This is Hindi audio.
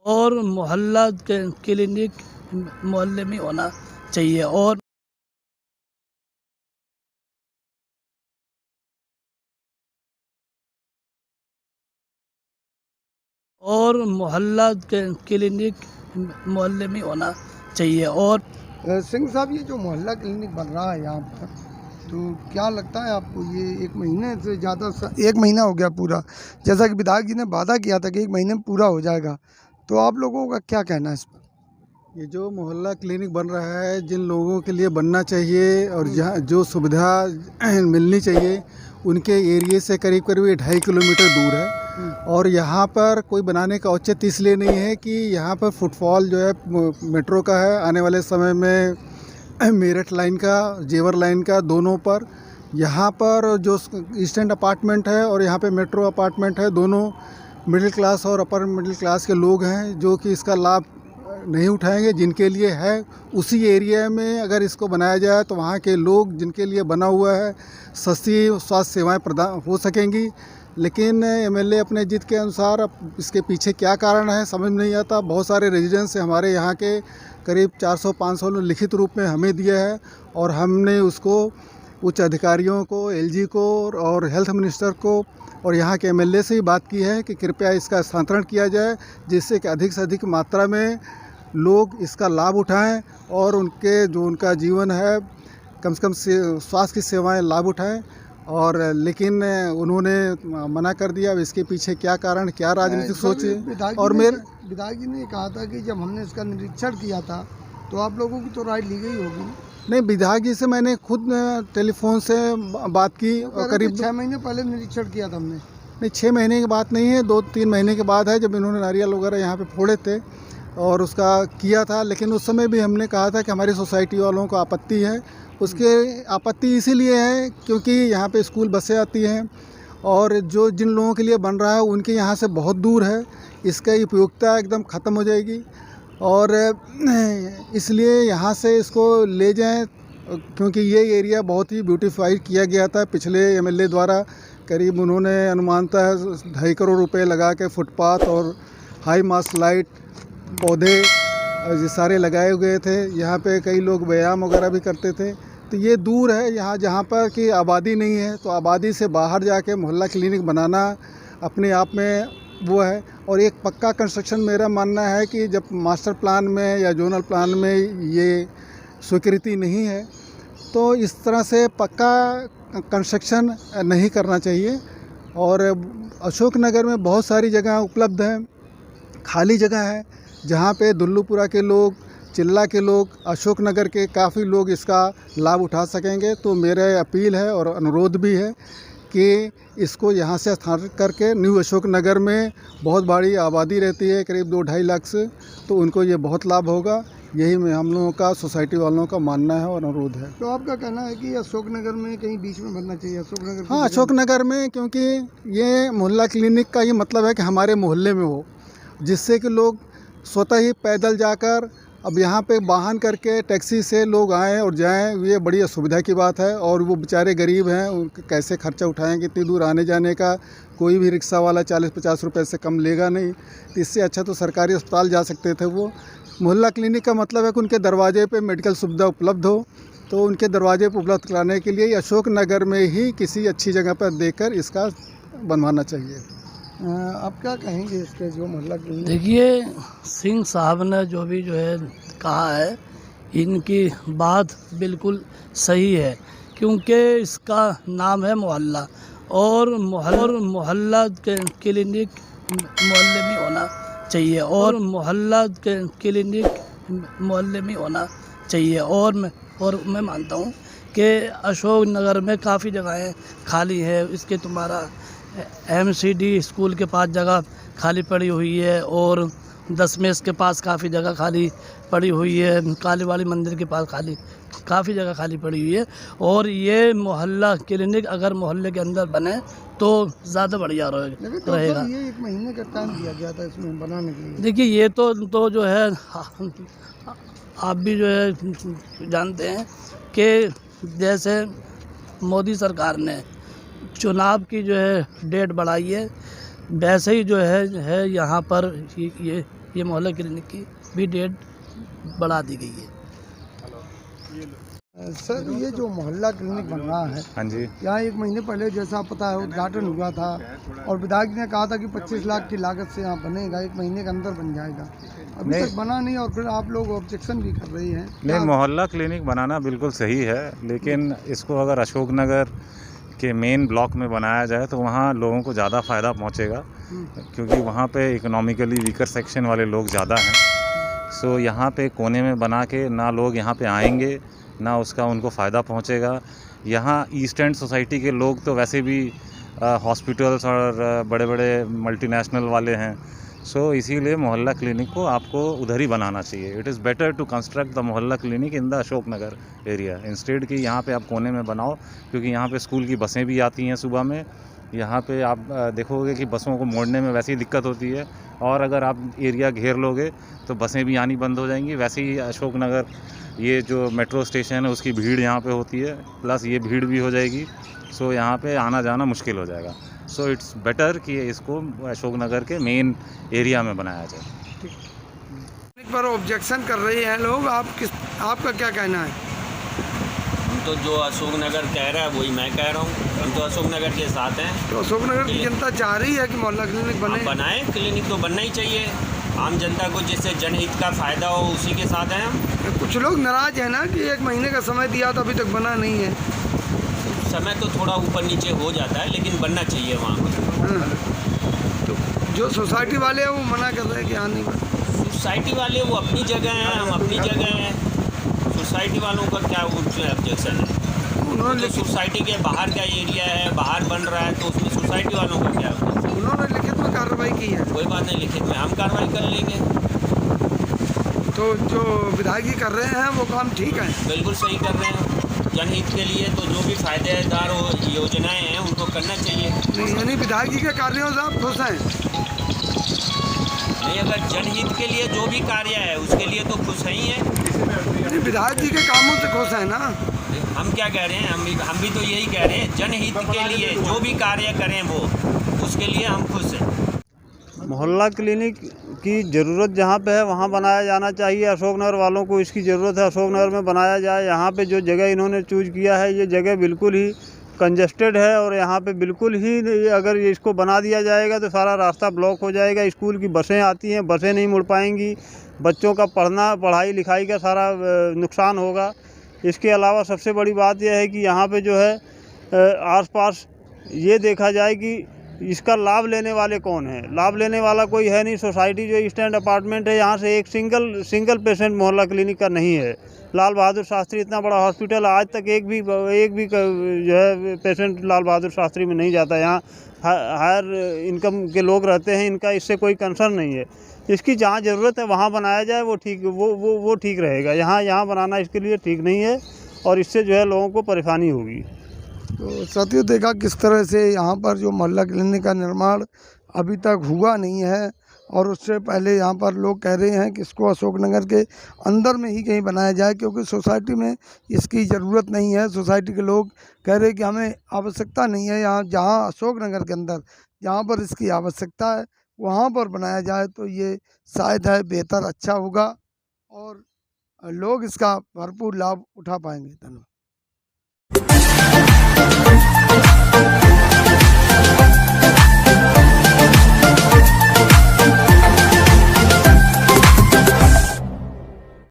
और मोहल्ला क्लिनिक मोहल्ले में होना चाहिए और मोहल्ला क्लिनिक मोहल्ले में होना चाहिए। और सिंह साहब, ये जो मोहल्ला क्लिनिक बन रहा है यहाँ पर, तो क्या लगता है आपको, ये एक महीने से ज़्यादा, एक महीना हो गया पूरा, जैसा कि विधायक जी ने वादा किया था कि एक महीने में पूरा हो जाएगा, तो आप लोगों का क्या कहना है इस पर? ये जो मोहल्ला क्लिनिक बन रहा है, जिन लोगों के लिए बनना चाहिए और जहाँ जो सुविधा मिलनी चाहिए, उनके एरिए से करीब करीब 2.5 किलोमीटर दूर है। और यहाँ पर कोई बनाने का औचित्य इसलिए नहीं है कि यहाँ पर फुटफॉल जो है मेट्रो का है, आने वाले समय में मेरठ लाइन का, जेवर लाइन का, दोनों पर यहाँ पर जो ईस्टर्न अपार्टमेंट है और यहाँ पे मेट्रो अपार्टमेंट है, दोनों मिडिल क्लास और अपर मिडिल क्लास के लोग हैं जो कि इसका लाभ नहीं उठाएंगे। जिनके लिए है उसी एरिया में अगर इसको बनाया जाए तो वहाँ के लोग जिनके लिए बना हुआ है सस्ती स्वास्थ्य सेवाएं प्रदान हो सकेंगी। लेकिन एमएलए अपने जिद के अनुसार अब इसके पीछे क्या कारण है समझ में नहीं आता। बहुत सारे रेजिडेंट्स हमारे यहाँ के करीब 400-500 ने लिखित रूप में हमें दिया है और हमने उसको उच्च अधिकारियों को, एलजी को और हेल्थ मिनिस्टर को और यहाँ के एमएलए से ही बात की है कि कृपया इसका स्थानांतरण किया जाए, जिससे कि अधिक से अधिक मात्रा में लोग इसका लाभ उठाएं और उनका जीवन है कम से कम स्वास्थ्य की सेवाएं लाभ उठाएं। और लेकिन उन्होंने मना कर दिया। अब इसके पीछे क्या कारण, क्या राजनीतिक सोच है। और विधायक जी ने कहा था कि जब हमने इसका निरीक्षण किया था तो आप लोगों की तो राय ली गई होगी। नहीं, विधायक जी से मैंने खुद टेलीफोन से बात की। तो करीब 6 महीने पहले निरीक्षण किया था हमने। नहीं, 6 महीने की बात नहीं है, 2-3 महीने के बाद है, जब इन्होंने नारियल वगैरह यहाँ पे फोड़े थे और उसका किया था। लेकिन उस समय भी हमने कहा था कि हमारी सोसाइटी वालों को आपत्ति है। उसके आपत्ति इसीलिए है क्योंकि यहाँ पे स्कूल बसें आती हैं और जिन लोगों के लिए बन रहा है उनके यहाँ से बहुत दूर है, इसका उपयोगिता एकदम ख़त्म हो जाएगी। और इसलिए यहाँ से इसको ले जाएं, क्योंकि ये एरिया बहुत ही ब्यूटीफाई किया गया था पिछले एमएलए द्वारा। करीब उन्होंने अनुमानतः 2.5 करोड़ रुपए लगा के फुटपाथ और हाई मास्ट लाइट, पौधे ये सारे लगाए हुए थे। यहाँ पे कई लोग व्यायाम वगैरह भी करते थे। तो ये दूर है यहाँ, जहाँ पर कि आबादी नहीं है, तो आबादी से बाहर जाके मोहल्ला क्लिनिक बनाना अपने आप में वो है। और एक पक्का कंस्ट्रक्शन, मेरा मानना है कि जब मास्टर प्लान में या जोनल प्लान में ये स्वीकृति नहीं है तो इस तरह से पक्का कंस्ट्रक्शन नहीं करना चाहिए। और अशोक नगर में बहुत सारी जगह उपलब्ध हैं, खाली जगह है, जहाँ पे दुल्लूपुरा के लोग, चिल्ला के लोग, अशोक नगर के काफ़ी लोग इसका लाभ उठा सकेंगे। तो मेरा अपील है और अनुरोध भी है कि इसको यहाँ से स्थानांतरित करके, न्यू अशोक नगर में बहुत बड़ी आबादी रहती है, करीब 2-2.5 लाख से, तो उनको ये बहुत लाभ होगा। यही में हम लोगों का, सोसाइटी वालों का मानना है और अनुरोध है। तो आपका कहना है कि अशोक नगर में कहीं बीच में बनना चाहिए, अशोक नगर? हाँ, अशोक नगर में, क्योंकि ये मोहल्ला क्लिनिक का ये मतलब है कि हमारे मोहल्ले में हो, जिससे कि लोग स्वतः ही पैदल जाकर, अब यहाँ पे वाहन करके टैक्सी से लोग आएँ और जाएँ, ये बड़ी असुविधा की बात है। और वो बेचारे गरीब हैं, उनके कैसे खर्चा उठाएंगे इतनी दूर आने जाने का। कोई भी रिक्शा वाला 40-50 रुपये से कम लेगा नहीं। तो इससे अच्छा तो सरकारी अस्पताल जा सकते थे वो। मोहल्ला क्लिनिक का मतलब है कि उनके दरवाजे पे मेडिकल सुविधा उपलब्ध हो, तो उनके दरवाजे पर उपलब्ध कराने के लिए अशोक नगर में ही किसी अच्छी जगह पर देकर इसका बनवाना चाहिए। आप क्या कहेंगे इसके जो मोहल्ला क्लिनिक? देखिए, सिंह साहब ने जो है कहा है, इनकी बात बिल्कुल सही है, क्योंकि इसका नाम है मोहल्ला और मोहल्ला क्लिनिक मोहल्ले में होना चाहिए। और मोहल्ला क्लिनिक मोहल्ले में होना चाहिए। और मैं मानता हूँ कि अशोक नगर में काफ़ी जगहें खाली है। इसके तुम्हारा एमसीडी स्कूल के पास जगह खाली पड़ी हुई है और दशमेश के पास काफ़ी जगह खाली पड़ी हुई है, काली वाली मंदिर के पास काफ़ी जगह खाली पड़ी हुई है। और ये मोहल्ला क्लिनिक अगर मोहल्ले के अंदर बने तो ज़्यादा बढ़िया रहेगा। ये 1 महीने का टाइम दिया गया था इसमें बनाने के लिए। देखिए, ये तो जो है आप भी जो है जानते हैं कि जैसे मोदी सरकार ने चुनाव की जो है डेट बढ़ाई है, वैसे ही जो है यहाँ पर ये ये मोहल्ला क्लिनिक की भी डेट बढ़ा दी गई है। सर ये जो मोहल्ला क्लिनिक बन रहा है, हाँ जी। यहाँ 1 महीने पहले जैसा पता है उद्घाटन हुआ था और विधायक ने कहा था कि 25 लाख की लागत से यहाँ बनेगा, 1 महीने के अंदर बन जाएगा। अभी नहीं। तक बना नहीं और फिर आप लोग ऑब्जेक्शन भी कर रही हैं। नहीं, मोहल्ला क्लिनिक बनाना बिल्कुल सही है, लेकिन इसको अगर अशोकनगर के मेन ब्लॉक में बनाया जाए तो वहाँ लोगों को ज़्यादा फ़ायदा पहुँचेगा, क्योंकि वहाँ पे इकोनॉमिकली वीकर सेक्शन वाले लोग ज़्यादा हैं। सो यहाँ पे कोने में बना के ना लोग यहाँ पे आएंगे, ना उसका उनको फ़ायदा पहुँचेगा। यहाँ ईस्ट एंड सोसाइटी के लोग तो वैसे भी हॉस्पिटल्स और बड़े बड़े मल्टीनेशनल वाले हैं। सो इसीलिए मोहल्ला क्लिनिक को आपको उधर ही बनाना चाहिए। It is better to construct the mohalla clinic in the Ashoknagar area instead कि यहाँ पे आप कोने में बनाओ, क्योंकि यहाँ पे स्कूल की बसें भी आती हैं सुबह में। यहाँ पे आप देखोगे कि बसों को मोड़ने में वैसे ही दिक्कत होती है, और अगर आप एरिया घेर लोगे तो बसें भी आनी बंद हो जाएंगी। वैसे ही अशोकनगर ये जो मेट्रो स्टेशन है उसकी भीड़ यहाँ पे होती है, प्लस ये भीड़ भी हो जाएगी। सो यहाँ पे आना जाना मुश्किल हो जाएगा। सो इट्स बेटर कि इसको अशोकनगर के मेन एरिया में बनाया जाए। एक बार ऑब्जेक्शन कर रहे हैं लोग, आपका क्या कहना है? हम तो जो अशोकनगर कह रहा है वही मैं कह रहा हूँ। हम तो अशोकनगर के साथ हैं। तो अशोकनगर की जनता चाह रही है कि मोहल्ला क्लिनिक बने। बनाए क्लिनिक तो बनना ही चाहिए, आम जनता को जिससे जनहित का फ़ायदा हो उसी के साथ हैं हम। कुछ लोग नाराज है ना कि 1 महीने का समय दिया तो अभी तक बना नहीं है। समय तो थोड़ा ऊपर नीचे हो जाता है, लेकिन बनना चाहिए वहाँ पर। तो जो सोसाइटी वाले हैं वो मना कर रहे हैं कि हाँ नहीं बना। सोसाइटी वाले वो अपनी जगह हैं, हम अपनी जगह हैं। सोसाइटी वालों का क्या उसमें ऑब्जेक्शन है? उन्होंने तो सोसाइटी के बाहर का एरिया है, बाहर बन रहा है, तो उसमें सोसाइटी वालों का क्या ऑब्जेक्शन? उन्होंने लिखित में कार्रवाई की है। कोई बात नहीं, लिखित में हम कार्रवाई कर लेंगे। तो जो विधायक जी कर रहे हैं वो काम ठीक है, बिल्कुल सही कर रहे हैं। जनहित के लिए तो जो भी फायदेदार योजनाएं हैं उनको करना चाहिए। नहीं यानी विधायक जी के कार्यों से आप खुश हैं? नहीं, अगर जनहित के लिए जो भी कार्य है उसके लिए तो खुश ही हैं। यानी विधायक जी के कामों से खुश हैं ना? हम क्या कह रहे हैं, हम भी तो यही कह रहे हैं, जनहित के लिए जो भी कार्य करें वो उसके लिए हम खुश हैं। मोहल्ला क्लिनिक की ज़रूरत जहाँ पे है वहाँ बनाया जाना चाहिए। अशोकनगर वालों को इसकी ज़रूरत है, अशोकनगर में बनाया जाए। यहाँ पे जो जगह इन्होंने चूज़ किया है ये जगह बिल्कुल ही कंजस्टेड है, और यहाँ पे बिल्कुल ही अगर इसको बना दिया जाएगा तो सारा रास्ता ब्लॉक हो जाएगा। स्कूल की बसें आती हैं, बसें नहीं मुड़ पाएंगी, बच्चों का पढ़ाई लिखाई का सारा नुकसान होगा। इसके अलावा सबसे बड़ी बात यह है कि यहाँ पे जो है आसपास ये देखा जाए कि इसका लाभ लेने वाले कौन हैं। लाभ लेने वाला कोई है नहीं। सोसाइटी जो स्टैंड अपार्टमेंट है यहाँ से एक सिंगल पेशेंट मोहल्ला क्लिनिक का नहीं है। लाल बहादुर शास्त्री इतना बड़ा हॉस्पिटल, आज तक एक भी जो है पेशेंट लाल बहादुर शास्त्री में नहीं जाता। यहाँ हायर इनकम के लोग रहते हैं, इनका इससे कोई कंसर्न नहीं है। इसकी जहाँ ज़रूरत है वहाँ बनाया जाए, वो ठीक रहेगा। यहाँ बनाना इसके लिए ठीक नहीं है, और इससे जो है लोगों को परेशानी होगी। तो साथियों देखा किस तरह से यहाँ पर जो मोहल्ला क्लिनिक का निर्माण अभी तक हुआ नहीं है, और उससे पहले यहाँ पर लोग कह रहे हैं कि इसको अशोकनगर के अंदर में ही कहीं बनाया जाए, क्योंकि सोसाइटी में इसकी ज़रूरत नहीं है। सोसाइटी के लोग कह रहे हैं कि हमें आवश्यकता नहीं है, यहाँ जहाँ अशोकनगर के अंदर जहाँ पर इसकी आवश्यकता है वहाँ पर बनाया जाए तो ये शायद है बेहतर अच्छा होगा, और लोग इसका भरपूर लाभ उठा पाएंगे। धन्यवाद।